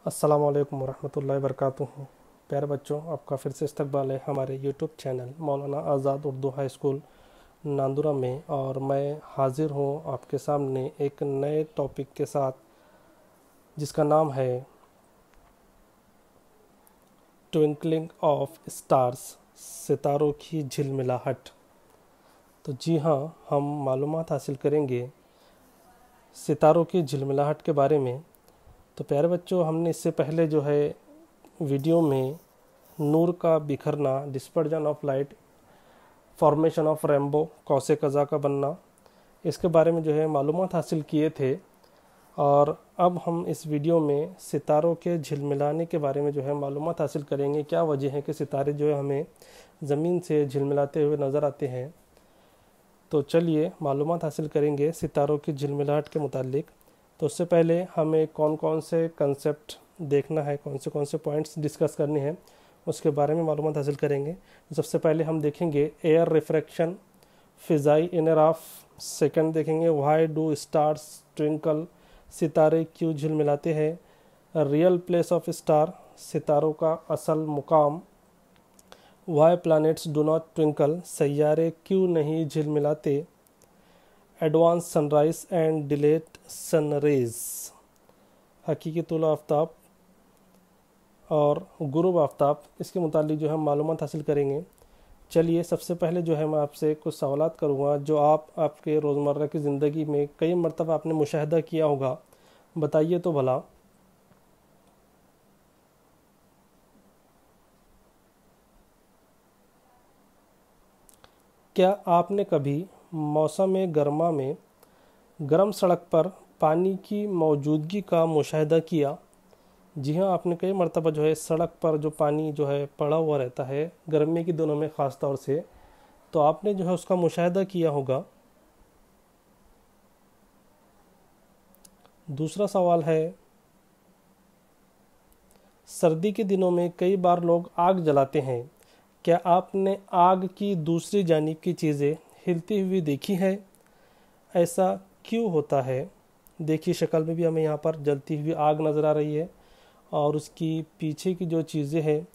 अस्सलामु अलैकुम वरहमतुल्लाहि वबरकातुहू। प्यारे बच्चों, आपका फिर से इस्तकबाल है हमारे यूट्यूब चैनल मौलाना आज़ाद उर्दू हाई स्कूल नांदुरा में। और मैं हाज़िर हूँ आपके सामने एक नए टॉपिक के साथ जिसका नाम है ट्विंकलिंग ऑफ स्टार्स, सितारों की झिलमिलाहट। तो जी हाँ, हम मालूमात हासिल करेंगे सितारों की झिलमिलाहट के बारे में। तो प्यारे बच्चों, हमने इससे पहले जो है वीडियो में नूर का बिखरना, dispersion of light, formation of rainbow, कौसे कज़ा का बनना, इसके बारे में जो है मालूमात हासिल किए थे। और अब हम इस वीडियो में सितारों के झिलमिलाने के बारे में जो है मालूमात हासिल करेंगे। क्या वजह है कि सितारे जो है हमें ज़मीन से झिलमिलाते हुए नज़र आते हैं। तो चलिए मालूमात हासिल करेंगे सितारों की झिलमिलाहट के मुतालिक। तो उससे पहले हमें कौन कौन से कंसेप्ट देखना है, कौन से पॉइंट्स डिस्कस करने हैं, उसके बारे में मालूमात हासिल करेंगे। सबसे पहले हम देखेंगे एयर रिफ्रैक्शन, फ़िज़ाई इनराफ। सेकंड देखेंगे व्हाई डू स्टार्स ट्विंकल, सितारे क्यों झिलमिलाते हैं। रियल प्लेस ऑफ स्टार, सितारों का असल मुकाम। Why planets do not twinkle, सैयारे क्यों नहीं झिलमिलाते। Advance sunrise and delayed sunset, हकीकी तुला आफ्ताब और गुरूब आफ्ताब, इसके मुतालिक जो है मालूमात हासिल करेंगे। चलिए सबसे पहले जो है मैं आपसे कुछ सवालात करूँगा जो आपके रोज़मर्रा की ज़िंदगी में कई मरतबा आपने मुशाहिदा किया होगा। बताइए तो भला, क्या आपने कभी मौसम गर्मा में गर्म सड़क पर पानी की मौजूदगी का मुशाहिदा किया। जी हाँ, आपने कई मरतबा जो है सड़क पर जो पानी जो है पड़ा हुआ रहता है गर्मी के दिनों में ख़ास तौर से, तो आपने जो है उसका मुशाहिदा किया होगा। दूसरा सवाल है, सर्दी के दिनों में कई बार लोग आग जलाते हैं। क्या आपने आग की दूसरी जानिब की चीज़ें हिलती हुई देखी है? ऐसा क्यों होता है? देखिए शक्ल में भी हमें यहाँ पर जलती हुई आग नज़र आ रही है और उसकी पीछे की जो चीज़ें हैं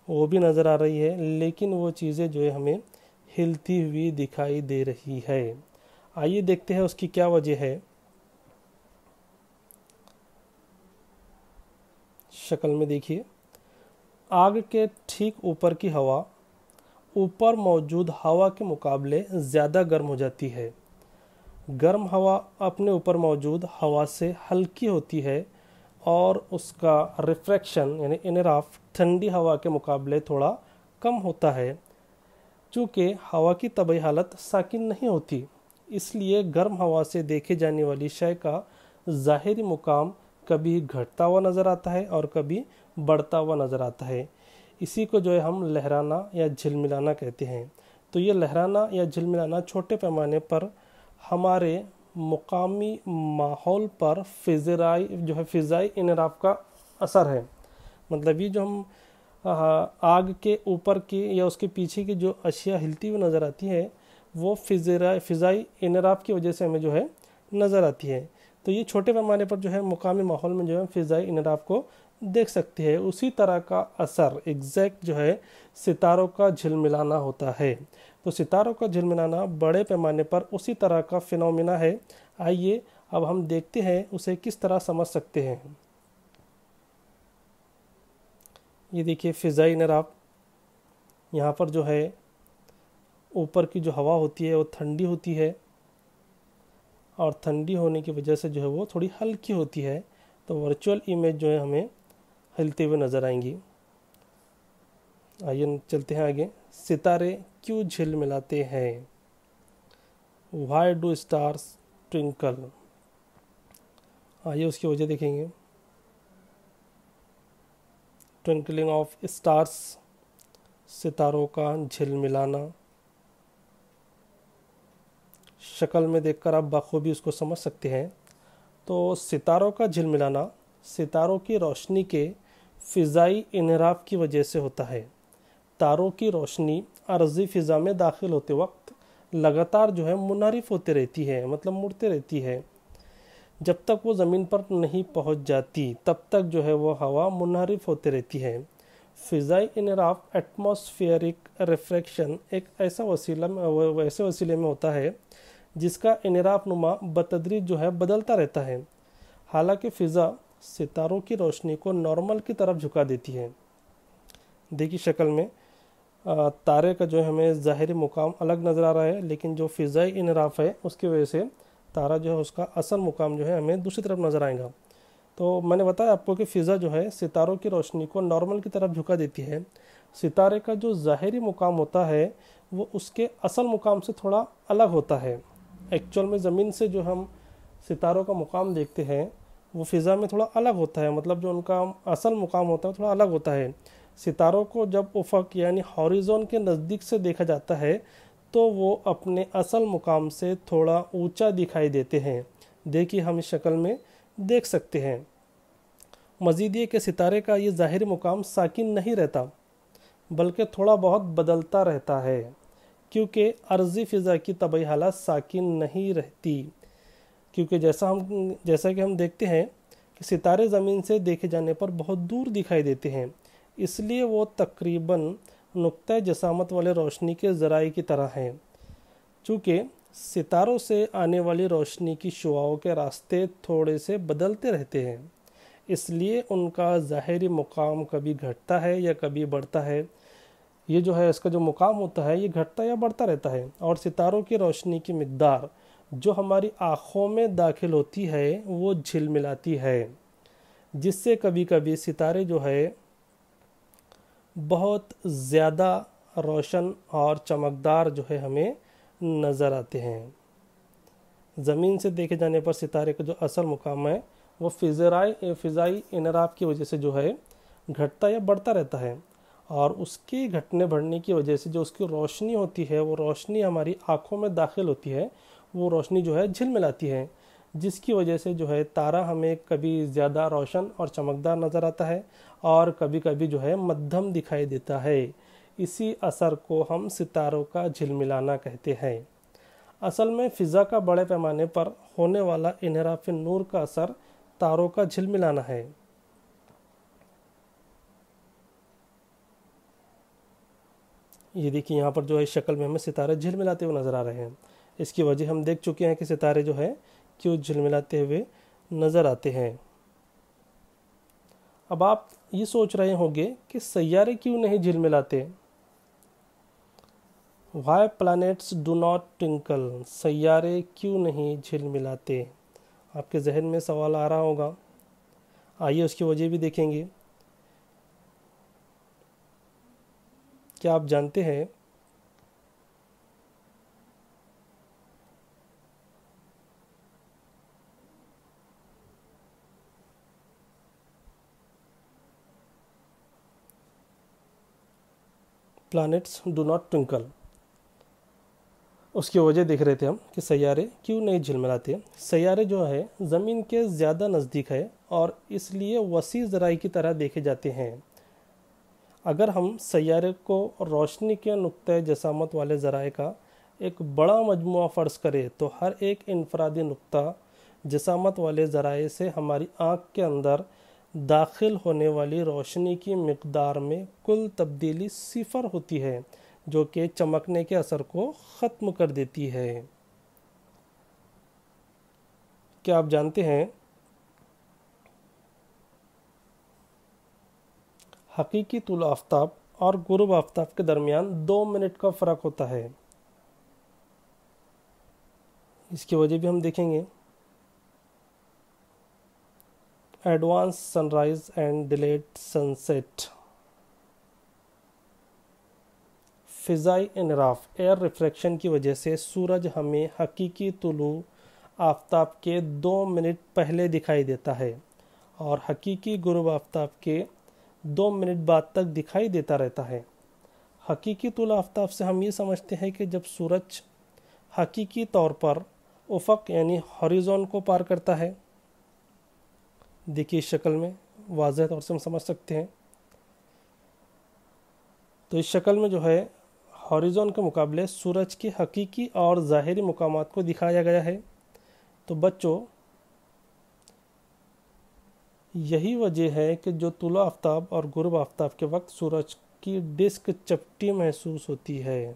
वो भी नज़र आ रही है, लेकिन वो चीज़ें जो है हमें हिलती हुई दिखाई दे रही है। आइए देखते हैं उसकी क्या वजह है। शक्ल में देखिए, आग के ठीक ऊपर की हवा ऊपर मौजूद हवा के मुकाबले ज़्यादा गर्म हो जाती है। गर्म हवा अपने ऊपर मौजूद हवा से हल्की होती है और उसका रिफ्रैक्शन यानी इनराफ ठंडी हवा के मुकाबले थोड़ा कम होता है। चूँकि हवा की तबई हालत साकिन नहीं होती, इसलिए गर्म हवा से देखे जाने वाली शय का ज़ाहिरी मुकाम कभी घटता हुआ नज़र आता है और कभी बढ़ता हुआ नज़र आता है। इसी को जो है हम लहराना या झिलमिलाना कहते हैं। तो ये लहराना या झिलमिलाना छोटे पैमाने पर हमारे मुकामी माहौल पर फ़िज़ाई इनराफ का असर है। मतलब ये जो हम आग के ऊपर की या उसके पीछे की जो अशिया हिलती हुई नज़र आती है वो फ़िज़ाई इनराफ की वजह से हमें जो है नज़र आती है। तो ये छोटे पैमाने पर जो है मुकामी माहौल में जो है फ़िज़ाई इनराफ को देख सकती है। उसी तरह का असर एग्जैक्ट जो है सितारों का झिलमिलाना होता है। तो सितारों का झिलमिलाना बड़े पैमाने पर उसी तरह का फिनोमिना है। आइए अब हम देखते हैं उसे किस तरह समझ सकते हैं। ये देखिए फ़िज़ाई इनराफ, यहाँ पर जो है ऊपर की जो हवा होती है वो ठंडी होती है और ठंडी होने की वजह से जो है वो थोड़ी हल्की होती है। तो वर्चुअल इमेज जो है हमें हिलते हुए नज़र आएंगी। आइए चलते हैं आगे। सितारे क्यों झिलमिलाते हैं? व्हाई डू स्टार्स ट्विंकल, आइए उसकी वजह देखेंगे। ट्विंकलिंग ऑफ स्टार्स, सितारों का झिलमिलाना। शक्ल में देखकर आप बखूबी उसको समझ सकते हैं। तो सितारों का झिलमिलाना सितारों की रोशनी के फ़िज़ाई इनराफ की वजह से होता है। तारों की रोशनी अर्ज़ी फ़िज़ा में दाखिल होते वक्त लगातार जो है मुनहरिफ होते रहती है, मतलब मुड़ते रहती है। जब तक वो ज़मीन पर नहीं पहुंच जाती तब तक जो है वो हवा मुनहरिफ होती रहती है। फ़िज़ाई इनराफ एटमॉस्फेरिक रिफ्रैक्शन एक ऐसा वैसे वसीले में होता है जिसका इनराफ नुमा बतदरीज जो है बदलता रहता है। हालांकि फ़िज़ा सितारों की रोशनी को नॉर्मल की तरफ झुका देती है। देखिए शक्ल में तारे का जो है हमें ज़ाहिरी मुकाम अलग नज़र आ रहा है, लेकिन जो फ़िज़ाई इनराफ है उसकी वजह से तारा जो है उसका असल मुकाम जो है हमें दूसरी तरफ नज़र आएगा। तो मैंने बताया आपको कि फ़िज़ा जो है सितारों की रोशनी को नॉर्मल की तरफ झुका देती है। सितारे का जो ज़ाहिरी मुकाम होता है वो उसके असल मुकाम से थोड़ा अलग होता है। एक्चुअल में ज़मीन से जो हम सितारों का मुकाम देखते हैं वो फ़िज़ा में थोड़ा अलग होता है, मतलब जो उनका असल मुकाम होता है थोड़ा अलग होता है। सितारों को जब उफ़क़ यानी हॉरिज़ॉन के नज़दीक से देखा जाता है तो वो अपने असल मुकाम से थोड़ा ऊंचा दिखाई देते हैं। देखिए हम इस शक्ल में देख सकते हैं। मज़ीद ये कि सितारे का ये ज़ाहिरी मुकाम साकिन नहीं रहता बल्कि थोड़ा बहुत बदलता रहता है, क्योंकि अर्ज़ी फ़िज़ा की तबई हालत साकिन नहीं रहती। क्योंकि जैसा कि हम देखते हैं कि सितारे ज़मीन से देखे जाने पर बहुत दूर दिखाई देते हैं, इसलिए वो तकरीबन नुक्ता जसामत वाले रोशनी के ज़राए की तरह हैं। चूँकि सितारों से आने वाली रोशनी की शुआओं के रास्ते थोड़े से बदलते रहते हैं, इसलिए उनका ज़ाहिरी मुकाम कभी घटता है या कभी बढ़ता है। ये जो है इसका जो मुकाम होता है ये घटता या बढ़ता रहता है। और सितारों की रोशनी की मिक़दार जो हमारी आँखों में दाखिल होती है वो झिलमिलाती है, जिससे कभी कभी सितारे जो है बहुत ज़्यादा रोशन और चमकदार जो है हमें नज़र आते हैं। ज़मीन से देखे जाने पर सितारे का जो असल मुकाम है वो फ़िज़ाई इनराफ की वजह से जो है घटता या बढ़ता रहता है, और उसके घटने बढ़ने की वजह से जो उसकी रोशनी होती है वो रोशनी हमारी आँखों में दाखिल होती है, वो रोशनी जो है झिलमिलाती है, जिसकी वजह से जो है तारा हमें कभी ज़्यादा रोशन और चमकदार नज़र आता है और कभी कभी जो है मध्यम दिखाई देता है। इसी असर को हम सितारों का झिलमिलाना कहते हैं। असल में फ़िज़ा का बड़े पैमाने पर होने वाला इनहराफ नूर का असर तारों का झिलमिलाना है। ये देखिए यहाँ पर जो है शक्ल में हमें सितारे झिलमिलाते हुए नज़र आ रहे हैं। इसकी वजह हम देख चुके हैं कि सितारे जो है क्यों झिलमिलाते हुए नज़र आते हैं। अब आप ये सोच रहे होंगे कि सैयारे क्यों नहीं झिलमिलाते। Why planets do not twinkle? सैयारे क्यों नहीं झिलमिलाते? आपके जहन में सवाल आ रहा होगा। आइए उसकी वजह भी देखेंगे। क्या आप जानते हैं प्लैनेट्स डू नॉट ट्विंकल, उसकी वजह देख रहे थे हम कि सैयारे क्यों नहीं झिलमिलाते। सैयारे जो है ज़मीन के ज़्यादा नज़दीक है और इसलिए वसी ज़राई की तरह देखे जाते हैं। अगर हम सैयारे को रोशनी के नुक्ते जसामत वाले ज़राए का एक बड़ा मजमुआ फ़र्ज़ करें तो हर एक इनफरादी नुक्ता जसामत वाले ज़राए से हमारी आँख के अंदर दाखिल होने वाली रोशनी की मिक़दार में कुल तब्दीली सिफर होती है, जो कि चमकने के असर को ख़त्म कर देती है। क्या आप जानते हैं हकीकी तुल आफ्ताब और गुरूब आफ्ताब के दरमियान 2 मिनट का फ़र्क होता है। इसकी वजह भी हम देखेंगे। Advance sunrise and delayed sunset. फ़िज़ाई इनराफ एयर रिफ्रैक्शन की वजह से सूरज हमें हकीकी तुलू आफ्ताब के 2 मिनट पहले दिखाई देता है और हकीकी गुरूब आफ्ताब के 2 मिनट बाद तक दिखाई देता रहता है। हकीकी तुल आफ्ताब से हम ये समझते हैं कि जब सूरज हकीकी तौर पर उफ़क़ यानी हॉरिज़ॉन को पार करता है। देखिए इस शक्ल में वाज़ह तौर से हम समझ सकते हैं। तो इस शक्ल में जो है हॉरिज़ॉन के मुकाबले सूरज के हकीकी और ज़ाहिरी मुकामात को दिखाया गया है। तो बच्चों یہی وجہ ہے کہ جو طلوع آفتاب اور غروب آفتاب کے وقت سورج کی ڈسک چپٹی محسوس ہوتی ہے۔